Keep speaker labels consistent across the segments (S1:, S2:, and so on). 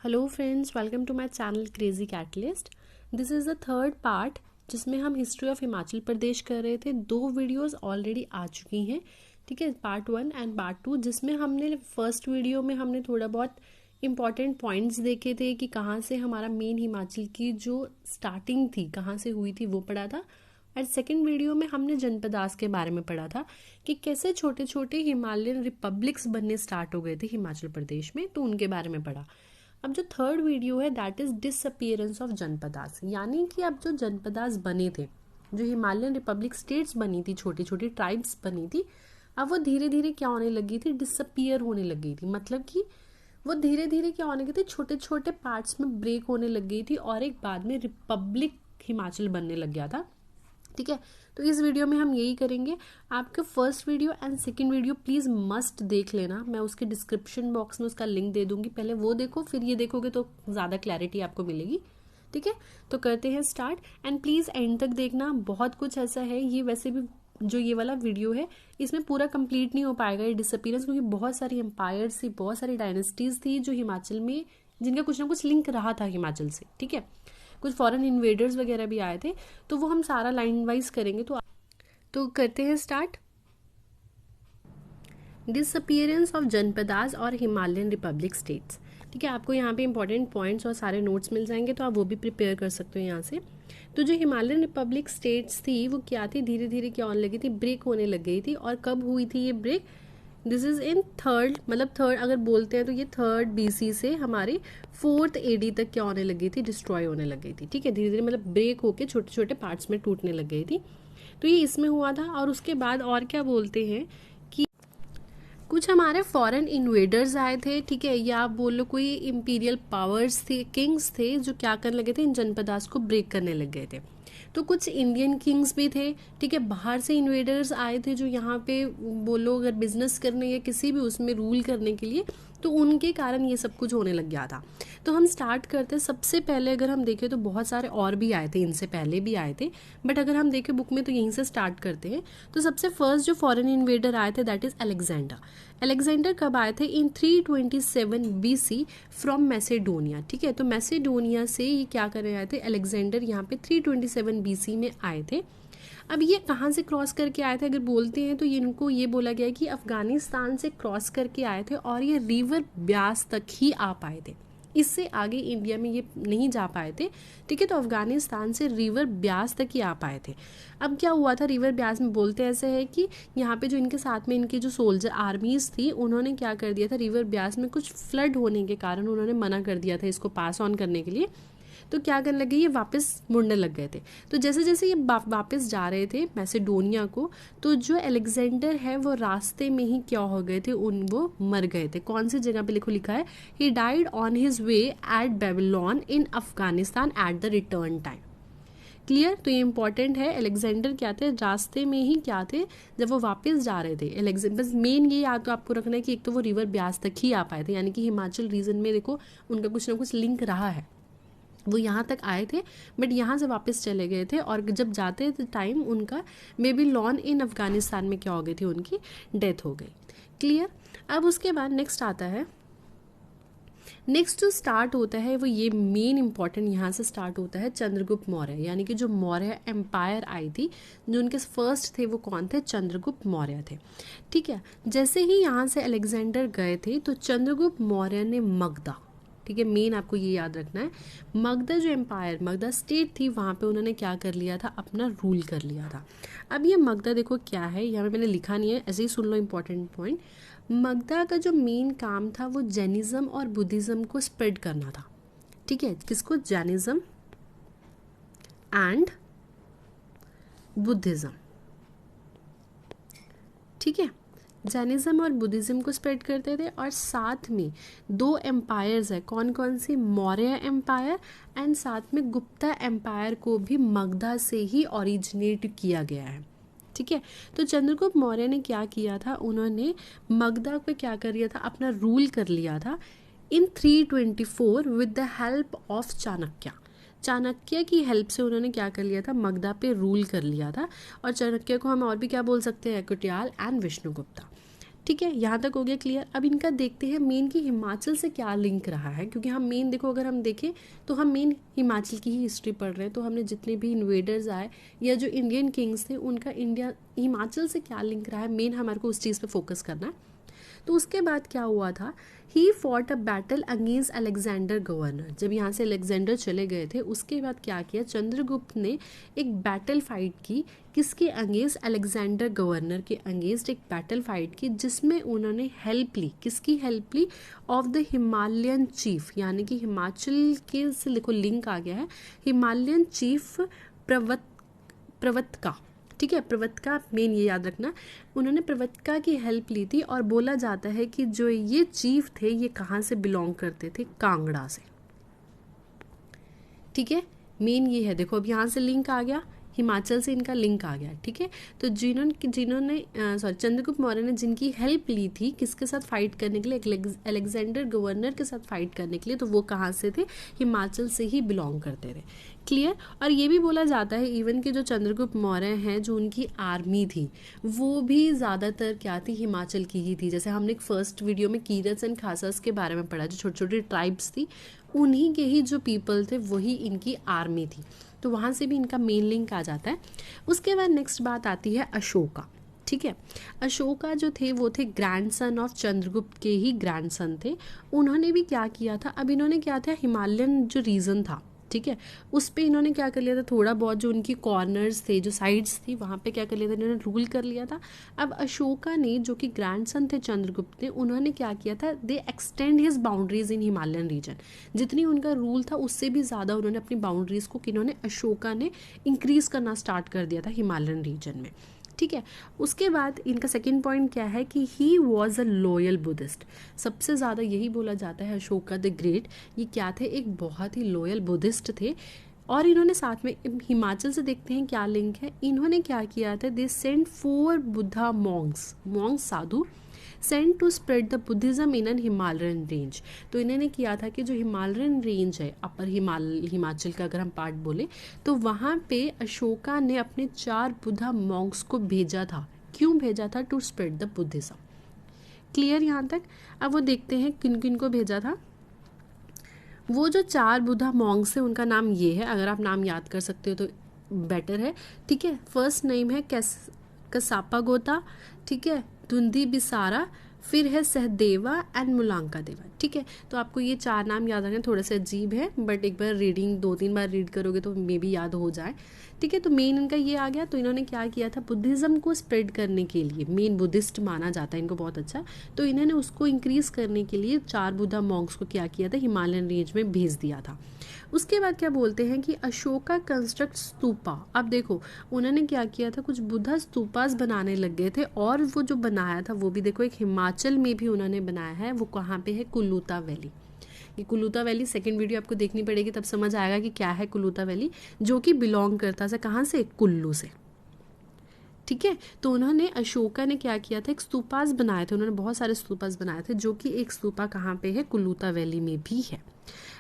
S1: Hello friends, welcome to my channel crazy catalyst. This is the third part जिसमें हम history of Himachal Pradesh कर रहे थे। 2 वीडियोस ऑलरेडी आ चुकी हैं, ठीक है, पार्ट 1 एंड पार्ट 2, जिसमें हमने फर्स्ट वीडियो में हमने थोड़ा बहुत इंपॉर्टेंट पॉइंट्स देखे थे कि कहाँ से हमारा मेन हिमाचल की जो स्टार्टिंग थी कहाँ से हुई थी वो पढ़ा था। और सेकेंड वीडियो में हमने जनपदास के बारे में पढ़ा था कि कैसे छोटे छोटे हिमालयन रिपब्लिक्स बनने स्टार्ट हो गए थे हिमाचल प्रदेश में, तो उनके बारे में पढ़ा। अब जो थर्ड वीडियो है that is disappearance of Janapadas, यानी कि अब जो जनपदास बने थे, जो हिमालयन रिपब्लिक स्टेट्स बनी थी, छोटी छोटी ट्राइब्स बनी थी, अब वो धीरे धीरे क्या होने लगी थी, डिसअपियर होने लगी थी। मतलब कि वो धीरे धीरे क्या होने लगी थी, छोटे छोटे पार्ट्स में ब्रेक होने लग गई थी और एक बाद में रिपब्लिक हिमाचल बनने लग गया था। ठीक है, तो इस वीडियो में हम यही करेंगे। आपके first video and second video please must देख लेना, मैं उसके डिस्क्रिप्शन बॉक्स में उसका लिंक दे दूंगी। पहले वो देखो, फिर ये देखोगे तो ज़्यादा क्लैरिटी आपको मिलेगी। ठीक है, तो करते हैं स्टार्ट एंड प्लीज़ एंड तक देखना, बहुत कुछ ऐसा है। ये वैसे भी जो ये वाला वीडियो है इसमें पूरा कंप्लीट नहीं हो पाएगा ये डिसअपीयरेंस, क्योंकि बहुत सारी एम्पायर्स थी, बहुत सारी डायनेस्टीज थी जो हिमाचल में, जिनका कुछ ना कुछ लिंक रहा था हिमाचल से। ठीक है, कुछ फॉरेन इन्वेडर्स वगैरह भी आए थे, तो वो हम सारा लाइन वाइज करेंगे। तो करते हैं स्टार्ट। डिसअपीयरेंस ऑफ जनपदास और हिमालयन रिपब्लिक स्टेट्स। ठीक है, आपको यहाँ पे इंपॉर्टेंट पॉइंट्स और सारे नोट्स मिल जाएंगे, तो आप वो भी प्रिपेयर कर सकते हो यहाँ से। तो जो हिमालयन रिपब्लिक स्टेट्स थी वो क्या थी, धीरे धीरे क्या होने लगी थी, ब्रेक होने लग गई थी। और कब हुई थी ये break? This is in third, मतलब थर्ड अगर बोलते हैं तो ये थर्ड BC से हमारी 4th AD तक क्या होने लगी थी, डिस्ट्रॉय होने लग गई थी। ठीक है, धीरे धीरे मतलब ब्रेक होके छोटे छोटे पार्ट्स में टूटने लग गई थी। तो ये इसमें हुआ था। और उसके बाद और क्या बोलते हैं कि कुछ हमारे फॉरेन इन्वेडर्स आए थे। ठीक है, या आप बोल लो कोई इंपीरियल पावर्स थे, किंग्स थे, जो क्या करने लगे थे, इन जनपदास को ब्रेक करने लग गए थे। तो कुछ इंडियन किंग्स भी थे। ठीक है, बाहर से इन्वेडर्स आए थे जो यहाँ पे बोलो अगर बिजनेस करने या किसी भी उसमें रूल करने के लिए, तो उनके कारण ये सब कुछ होने लग गया था। तो हम स्टार्ट करते हैं। सबसे पहले अगर हम देखें तो बहुत सारे और भी आए थे, इनसे पहले भी आए थे, बट अगर हम देखें बुक में तो यहीं से स्टार्ट करते हैं। तो सबसे फर्स्ट जो फॉरेन इन्वेडर आए थे दैट इज अलेक्जेंडर। अलेक्जेंडर कब आए थे? इन 327 BC फ्रॉम मैसेडोनिया। ठीक है, तो मैसेडोनिया से ये क्या कर रहे आए थे, अलेक्जेंडर यहाँ पे 327 BC में आए थे। अब ये कहाँ से क्रॉस करके आए थे अगर बोलते हैं तो ये इनको ये बोला गया है कि अफगानिस्तान से क्रॉस करके आए थे और ये रिवर ब्यास तक ही आ पाए थे, इससे आगे इंडिया में ये नहीं जा पाए थे। ठीक है, तो अफगानिस्तान से रिवर ब्यास तक ही आ पाए थे। अब क्या हुआ था, रिवर ब्यास में बोलते ऐसे है कि यहाँ पे जो इनके साथ में इनकी जो सोल्जर आर्मीज थी उन्होंने क्या कर दिया था, रिवर ब्यास में कुछ फ्लड होने के कारण उन्होंने मना कर दिया था इसको पास ऑन करने के लिए। तो क्या करने लगे, ये वापस मुड़ने लग गए थे। तो जैसे जैसे ये वापस जा रहे थे मैसेडोनिया को, तो जो अलेक्जेंडर है वो रास्ते में ही क्या हो गए थे, वो मर गए थे। कौन सी जगह पे लिखा है, he died on his way at Babylon in Afghanistan at the return time. Clear? तो ये इंपॉर्टेंट है। अलेक्जेंडर क्या थे, रास्ते में ही क्या थे, जब वो वापस जा रहे थे। अलेक्जेंडर बस मेन ये याद तो आपको रखना है कि एक तो वो रिवर ब्यास तक ही आ पाए थे, यानी कि हिमाचल रीजन में देखो उनका कुछ ना कुछ लिंक रहा है, वो यहाँ तक आए थे बट यहाँ से वापस चले गए थे। और जब जाते थे टाइम उनका बेबीलोन इन अफगानिस्तान में क्या हो गई थी, उनकी डेथ हो गई। क्लियर? अब उसके बाद नेक्स्ट आता है, नेक्स्ट जो स्टार्ट होता है वो ये मेन इंपॉर्टेंट यहाँ से स्टार्ट होता है, चंद्रगुप्त मौर्य। यानी कि जो मौर्य एम्पायर आई थी, जो उनके फर्स्ट थे वो कौन थे, चंद्रगुप्त मौर्य थे। ठीक है, जैसे ही यहाँ से अलेक्जेंडर गए थे तो चंद्रगुप्त मौर्य ने मगधा, ठीक है, मेन आपको ये याद रखना है, मगधा जो एम्पायर, मगधा स्टेट थी, वहाँ पे उन्होंने क्या कर लिया था, अपना रूल कर लिया था। अब ये मगधा देखो क्या है, यहाँ पे मैंने लिखा नहीं है, ऐसे ही सुन लो इंपॉर्टेंट पॉइंट। मगधा का जो मेन काम था वो जैनिज्म और बुद्धिज्म को स्प्रेड करना था। ठीक है, किसको, जैनिज्म एंड बुद्धिज्म। ठीक है, जैनिज्म और बुद्धिज्म को स्प्रेड करते थे। और साथ में 2 एम्पायर्स है, कौन कौन सी, मौर्य एम्पायर एंड साथ में गुप्ता एम्पायर को भी मगधा से ही ओरिजिनेट किया गया है। ठीक है, तो चंद्रगुप्त मौर्य ने क्या किया था, उन्होंने मगधा पे क्या कर लिया था, अपना रूल कर लिया था इन 324 with the help of Chanakya. Chanakya की हेल्प से उन्होंने क्या कर लिया था, मगधा पे रूल कर लिया था। और चाणक्य को हम और भी क्या बोल सकते हैं, कुटियाल एंड विष्णुगुप्ता। ठीक है, यहाँ तक हो गया क्लियर। अब इनका देखते हैं मेन की हिमाचल से क्या लिंक रहा है, क्योंकि हम मेन देखो अगर हम देखें तो हम मेन हिमाचल की ही हिस्ट्री पढ़ रहे हैं, तो हमने जितने भी इन्वेडर्स आए या जो इंडियन किंग्स थे उनका इंडिया हिमाचल से क्या लिंक रहा है, मेन हमारे को उस चीज़ पे फोकस करना है। तो उसके बाद क्या हुआ था, he fought a battle against Alexander governor. जब यहाँ से अलेक्जेंडर चले गए थे उसके बाद क्या किया, चंद्रगुप्त ने एक बैटल फाइट की, किसके अगेंस्ट, अलेक्जेंडर गवर्नर के अगेंस्ट एक बैटल फाइट की, जिसमें उन्होंने हेल्प ली, किसकी हेल्प ली, ऑफ द हिमालयन चीफ, यानी कि हिमाचल के से देखो लिंक आ गया है, हिमालयन चीफ प्रवत्का, ठीक है, प्रवत्का मेन ये याद रखना, उन्होंने प्रवत्का की हेल्प ली थी। और बोला जाता है कि जो ये चीफ थे ये कहाँ से बिलोंग करते थे, कांगड़ा से, ठीक है, मेन ये है। देखो अब यहाँ से लिंक आ गया, हिमाचल से इनका लिंक आ गया, ठीक है। तो जिन्होंने चंद्रगुप्त मौर्य ने जिनकी हेल्प ली थी किसके साथ फाइट करने के लिए, अलेक्जेंडर गवर्नर के साथ फाइट करने के लिए, तो वो कहाँ से थे, हिमाचल से ही बिलोंग करते थे, क्लियर। और ये भी बोला जाता है इवन कि जो चंद्रगुप्त मौर्य हैं, जो उनकी आर्मी थी वो भी ज़्यादातर क्या थी, हिमाचल की ही थी। जैसे हमने एक फर्स्ट वीडियो में कीरत्स एंड खासस के बारे में पढ़ा, जो छोटी छोटी ट्राइब्स थी, उन्हीं के ही जो पीपल थे वही इनकी आर्मी थी, तो वहाँ से भी इनका मेन लिंक आ जाता है। उसके बाद नेक्स्ट बात आती है अशोका, ठीक है। अशोका जो थे वो थे ग्रैंडसन ऑफ चंद्रगुप्त के ही ग्रैंडसन थे। उन्होंने भी क्या किया था, अब इन्होंने क्या था, हिमालयन जो रीजन था, ठीक है, उस पे इन्होंने क्या कर लिया था, थोड़ा बहुत जो उनकी कॉर्नर्स थे, जो साइड्स थी, वहाँ पे क्या कर लिया था, इन्होंने रूल कर लिया था। अब अशोका ने, जो कि ग्रैंडसन थे चंद्रगुप्त ने, उन्होंने क्या किया था, they extend his boundaries in Himalayan region. जितनी उनका रूल था उससे भी ज़्यादा उन्होंने अपनी बाउंड्रीज को, किन्होंने, अशोका ने इंक्रीज करना स्टार्ट कर दिया था हिमालयन रीजन में, ठीक है। उसके बाद इनका सेकेंड पॉइंट क्या है कि he was a loyal Buddhist. सबसे ज़्यादा यही बोला जाता है अशोका द ग्रेट, ये क्या थे, एक बहुत ही लॉयल बुद्धिस्ट थे। और इन्होंने साथ में हिमाचल से देखते हैं क्या लिंक है, इन्होंने क्या किया था, दे सेंट 4 बुद्धा मॉन्क्स साधु sent to spread the Buddhism in an Himalayan range. तो इन्होंने किया था कि जो हिमालयन रेंज है, अपर हिमाचल का अगर हम पार्ट बोले, तो वहाँ पे अशोका ने अपने 4 बुद्धा मॉन्क्स को भेजा था। क्यों भेजा था, to spread the Buddhism, clear यहाँ तक। अब वो देखते हैं किन किन को भेजा था। वो जो 4 बुद्धा मॉन्क्स है उनका नाम ये है, अगर आप नाम याद कर सकते हो तो बेटर है, ठीक है। फर्स्ट नेम है कसापा गोता, ठीक है, धुंधी बिसारा, फिर है सहदेवा एंड मुलांका देवा, ठीक है। तो आपको ये 4 नाम याद रखना, थोड़ा सा अजीब है बट एक बार रीडिंग 2-3 बार रीड करोगे तो मे बी याद हो जाए, ठीक है। तो मेन इनका ये आ गया। तो इन्होंने क्या किया था, बुद्धिज़्म को स्प्रेड करने के लिए, मेन बुद्धिस्ट माना जाता है इनको बहुत अच्छा, तो इन्होंने उसको इंक्रीज़ करने के लिए 4 बुद्धा मॉन्क्स को क्या किया था, हिमालयन रेंज में भेज दिया था। उसके बाद क्या बोलते हैं कि अशोका कंस्ट्रक्ट स्तूपा। अब देखो उन्होंने क्या किया था, कुछ बुद्धा स्तूपास बनाने लग गए थे, और वो जो बनाया था वो भी देखो एक हिमाचल में भी उन्होंने बनाया है। वो कहाँ पे है, कुलूता वैली। ये कुलूता वैली सेकंड वीडियो आपको देखनी पड़ेगी, तब समझ आएगा कि क्या है कुलूता वैली, जो कि बिलोंग करता था कहाँ से, कुल्लू से, ठीक है। तो उन्होंने, अशोका ने क्या किया था, एक स्तूपास बनाए थे, उन्होंने बहुत सारे स्तूपास बनाए थे, जो कि एक स्तूपा कहाँ पे है, कुलूता वैली में भी है।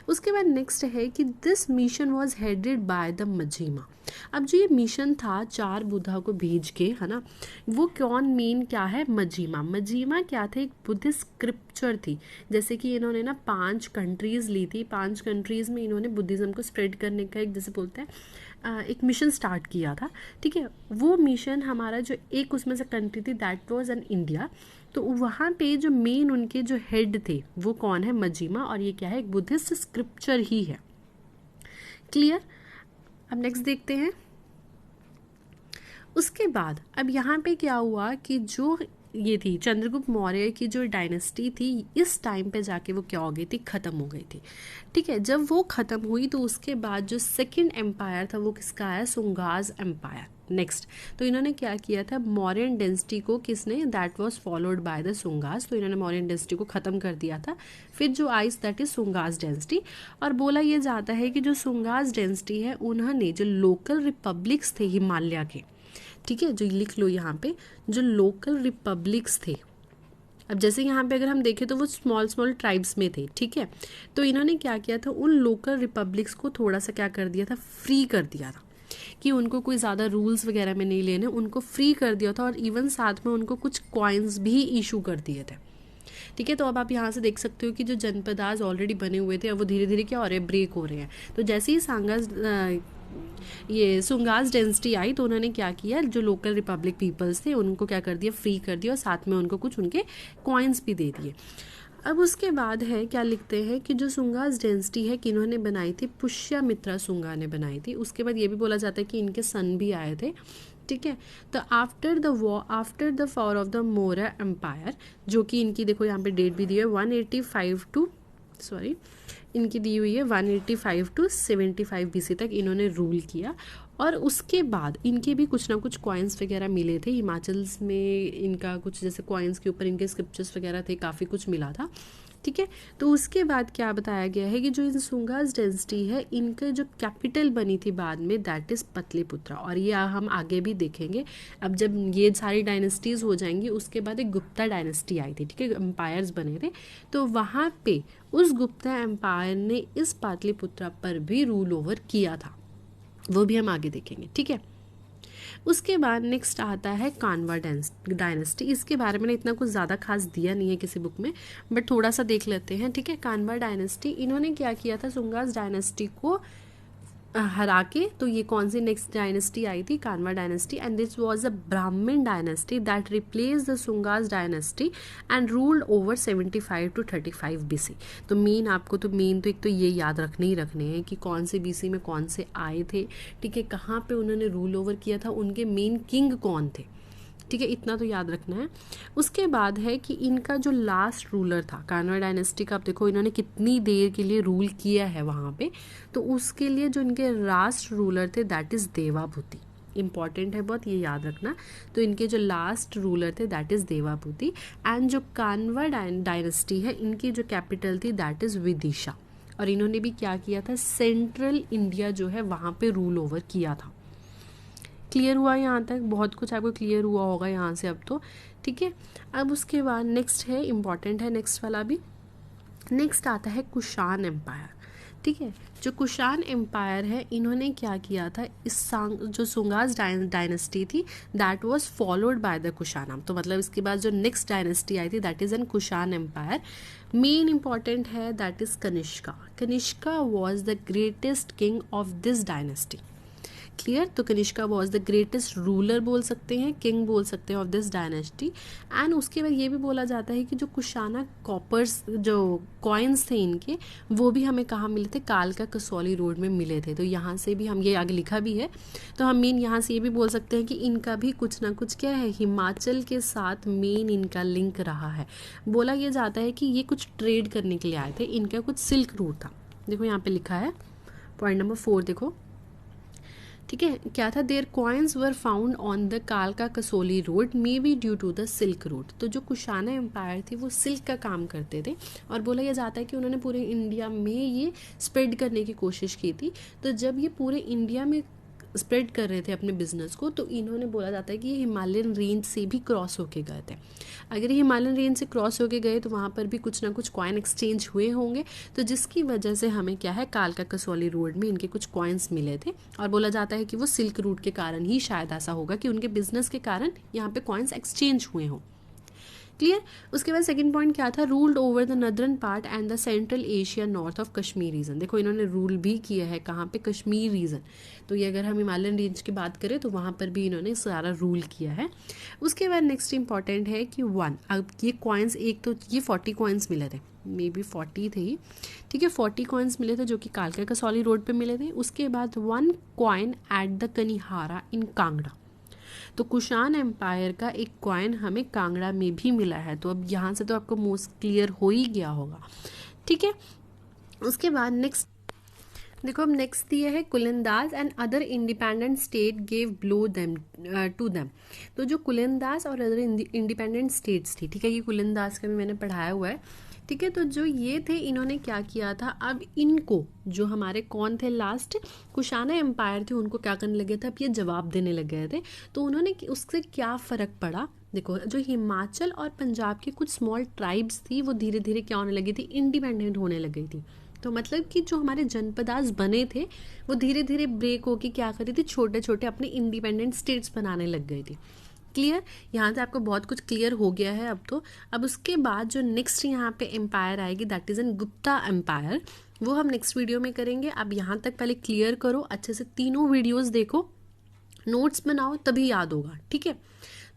S1: उसके बाद नेक्स्ट है कि this mission was headed by the मजीमा। अब जो ये मिशन था 4 बुद्धा को भेज के, है ना, वो कौन, मेन क्या है, मजीमा। मजीमा क्या थे, एक बुद्धिस्ट स्क्रिप्चर थी। जैसे कि इन्होंने ना 5 कंट्रीज़ ली थी, 5 कंट्रीज़ में इन्होंने बुद्धिज़्म को स्प्रेड करने का एक, जैसे बोलते हैं, एक मिशन स्टार्ट किया था, ठीक है। वो मिशन हमारा जो एक उसमें से कंट्री थी, दैट वाज एन इंडिया। तो वहाँ पे जो मेन उनके जो हेड थे वो कौन है, मजीमा, और ये क्या है, एक बुद्धिस्ट स्क्रिप्चर ही है, क्लियर। अब नेक्स्ट देखते हैं। उसके बाद अब यहाँ पे क्या हुआ कि जो ये थी चंद्रगुप्त मौर्य की जो डायनेस्टी थी, इस टाइम पे जाके वो क्या हो गई थी, ख़त्म हो गई थी, ठीक है। जब वो ख़त्म हुई तो उसके बाद जो सेकंड एम्पायर था वो किसका आया, सुंगाज एम्पायर। नेक्स्ट तो इन्होंने क्या किया था, मौर्यन डेंसिटी को किसने, that was followed by the Sungas. तो इन्होंने मौर्यन डेंसिटी को ख़त्म कर दिया था। फिर जो आइस दैट इज सुंगास डेंसिटी। और बोला ये जाता है कि जो सुंगास डेंसिटी है, उन्होंने जो लोकल रिपब्लिक्स थे हिमालय के, ठीक है, जो लिख लो यहाँ पे, जो लोकल रिपब्लिक्स थे, अब जैसे यहाँ पे अगर हम देखें तो वो स्मॉल स्मॉल ट्राइब्स में थे, ठीक है। तो इन्होंने क्या किया था, उन लोकल रिपब्लिक्स को थोड़ा सा क्या कर दिया था, फ्री कर दिया था। कि उनको कोई ज़्यादा रूल्स वगैरह में नहीं लेने, उनको फ्री कर दिया था और इवन साथ में उनको कुछ कॉइन्स भी इशू कर दिए थे। ठीक है, तो अब आप यहाँ से देख सकते हो कि जो जनपदाज ऑलरेडी बने हुए थे अब वो धीरे धीरे क्या हो रहे हैं, ब्रेक हो रहे हैं। तो जैसे ही ये सुंगास डेंसिटी आई तो उन्होंने क्या किया, जो लोकल रिपब्लिक पीपल्स थे उनको क्या कर दिया, फ्री कर दिया और साथ में उनको कुछ उनके कॉइन्स भी दे दिए। अब उसके बाद है क्या लिखते हैं कि जो सुंगास डेंसिटी है किन्होंने बनाई थी, पुष्यमित्रा सुंगा ने बनाई थी। उसके बाद ये भी बोला जाता है कि इनके सन भी आए थे। ठीक है, तो after the fall of the Maurya empire, जो कि इनकी देखो यहाँ पे डेट भी दी है 185 टू 75 BC तक इन्होंने रूल किया। और उसके बाद इनके भी कुछ ना कुछ कॉइन्स वगैरह मिले थे हिमाचल में, इनका कुछ जैसे कॉइन्स के ऊपर इनके स्क्रिप्चर्स वगैरह थे, काफ़ी कुछ मिला था। ठीक है, तो उसके बाद क्या बताया गया है कि जो इन सुंगास डेंसिटी है इनका जो कैपिटल बनी थी बाद में, दैट इज़ पतलीपुत्रा। और ये हम आगे भी देखेंगे। अब जब ये सारी डायनेस्टीज़ हो जाएंगी उसके बाद एक गुप्ता डायनेस्टी आई थी। ठीक है, एम्पायर्स बने थे, तो वहाँ पे उस गुप्ता एम्पायर ने इस पाटलिपुत्रा पर भी रूल ओवर किया था, वो भी हम आगे देखेंगे। ठीक है, उसके बाद नेक्स्ट आता है कान्वा डायनेस्टी। इसके बारे में इतना कुछ ज़्यादा खास दिया नहीं है किसी बुक में, बट थोड़ा सा देख लेते हैं। ठीक है, कान्वा डायनेस्टी इन्होंने क्या किया था, सुंगास डायनेस्टी को हरा के, तो ये कौन सी नेक्स्ट डायनेस्टी आई थी, Kanva dynasty. And this was a Brahmin dynasty that replace the Sungas dynasty and ruled over 75 to 35 BC। तो मेन आपको तो एक तो ये याद रखने हैं कि कौन से BC में कौन से आए थे। ठीक है, कहाँ पे उन्होंने रूल ओवर किया था, उनके मेन किंग कौन थे। ठीक है, इतना तो याद रखना है। उसके बाद है कि इनका जो लास्ट रूलर था कान्वा डायनेस्टी का, आप देखो इन्होंने कितनी देर के लिए रूल किया है वहाँ पे, तो उसके लिए जो इनके लास्ट रूलर थे दैट इज़ देवाभूति। इंपॉर्टेंट है बहुत, ये याद रखना। तो इनके जो लास्ट रूलर थे दैट इज़ देवाभूति। एंड जो कान्वा डायनेस्टी है इनकी जो कैपिटल थी दैट इज़ विदिशा। और इन्होंने भी क्या किया था, सेंट्रल इंडिया जो है वहाँ पे रूल ओवर किया था। क्लियर हुआ यहाँ तक, बहुत कुछ आपको क्लियर हुआ होगा यहाँ से अब तो। ठीक है, अब उसके बाद नेक्स्ट है, इम्पॉर्टेंट है नेक्स्ट वाला भी। नेक्स्ट आता है कुषाण एम्पायर। ठीक है, जो कुषाण एम्पायर है इन्होंने क्या किया था, जो सुंगास डायनेस्टी थी that was followed by the कुषाणम। तो मतलब इसके बाद जो नेक्स्ट डायनेस्टी आई थी that is an Kushan empire. Main important है that is Kanishka. Kanishka was the greatest king of this dynasty. Clear, तो Kanishka was the greatest ruler बोल सकते हैं, किंग बोल सकते हैं ऑफ दिस डायनेस्टी। एंड उसके बाद ये भी बोला जाता है कि जो कुशाना कॉपर्स जो कॉइन्स थे इनके, वो भी हमें कहाँ मिले थे, कालका कसौली रोड में मिले थे। तो यहाँ से भी हम, ये आगे लिखा भी है, तो हम मेन यहाँ से ये भी बोल सकते हैं कि इनका भी कुछ ना कुछ क्या है, हिमाचल के साथ मेन इनका लिंक रहा है। बोला यह जाता है कि ये कुछ ट्रेड करने के लिए आए थे, इनका कुछ सिल्क रूट था। देखो यहाँ पे लिखा है पॉइंट नंबर 4 देखो। ठीक है, क्या था, there coins were found on the कालका Kasauli road may be due to the silk route. तो जो कुशाना एम्पायर थी वो सिल्क का काम करते थे और बोला यह जाता है कि उन्होंने पूरे इंडिया में ये स्प्रेड करने की कोशिश की थी। तो जब ये पूरे इंडिया में स्प्रेड कर रहे थे अपने बिजनेस को, तो इन्होंने बोला जाता है कि ये हिमालयन रेंज से भी क्रॉस होके गए थे। अगर ये हिमालयन रेंज से क्रॉस होके गए तो वहाँ पर भी कुछ ना कुछ कॉइन एक्सचेंज हुए होंगे, तो जिसकी वजह से हमें क्या है, कालका कसौली रोड में इनके कुछ कॉइन्स मिले थे। और बोला जाता है कि वो सिल्क रूट के कारण ही शायद ऐसा होगा कि उनके बिजनेस के कारण यहाँ पे कॉइन्स एक्सचेंज हुए हों। क्लियर। उसके बाद सेकंड पॉइंट क्या था, ruled over the northern part and the central Asia north of Kashmir region. देखो इन्होंने रूल भी किया है कहाँ पे, कश्मीर रीजन। तो ये अगर हम हिमालयन रेंज की बात करें तो वहाँ पर भी इन्होंने सारा रूल किया है। उसके बाद नेक्स्ट इंपॉर्टेंट है कि अब ये कॉइन्स, एक तो ये 40 कॉइन्स मिले थे, मे बी 40 थे, ठीक है, 40 कॉइन्स मिले थे जो कि कालका कसौली रोड पे मिले थे। उसके बाद 1 कॉइन एट द कनिहारा इन कांगड़ा। तो कुशान एम्पायर का एक कॉइन हमें कांगड़ा में भी मिला है। तो अब यहाँ से तो आपको मोस्ट क्लियर हो ही गया होगा, ठीक है। उसके बाद नेक्स्ट देखो, अब नेक्स्ट दिया है Kulindas and other independent state gave blow them to them. तो जो कुलिंदास और अदर इंडिपेंडेंट स्टेट्स थी, ठीक है, ये कुलिंदास का भी मैंने पढ़ाया हुआ है, ठीक है। तो जो ये थे इन्होंने क्या किया था, अब इनको जो हमारे कौन थे लास्ट कुशाना एम्पायर थे उनको क्या करने लगे थे, अब ये जवाब देने लग गए थे। तो उन्होंने उससे क्या फ़र्क पड़ा, देखो जो हिमाचल और पंजाब की कुछ स्मॉल ट्राइब्स थी वो धीरे धीरे क्या होने लगी थी, इंडिपेंडेंट होने लग गई थी। तो मतलब कि जो हमारे जनपदास बने थे वो धीरे धीरे ब्रेक होके क्या कर रही थी, छोटे छोटे अपने इंडिपेंडेंट स्टेट्स बनाने लग गई थी। क्लियर, यहाँ से आपको बहुत कुछ क्लियर हो गया है अब तो। अब उसके बाद जो नेक्स्ट यहाँ पे एम्पायर आएगी that is an Gupta empire, वो हम नेक्स्ट वीडियो में करेंगे। अब यहाँ तक पहले क्लियर करो अच्छे से, तीनों वीडियोस देखो, नोट्स बनाओ, तभी याद होगा, ठीक है।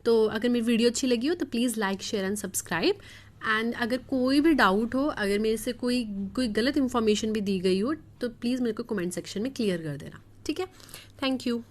S1: तो अगर मेरी वीडियो अच्छी लगी हो तो please like share and subscribe. And अगर कोई भी डाउट हो, अगर मेरे से कोई गलत इन्फॉर्मेशन भी दी गई हो तो प्लीज़ मेरे को कमेंट सेक्शन में क्लियर कर देना, ठीक है। Thank you.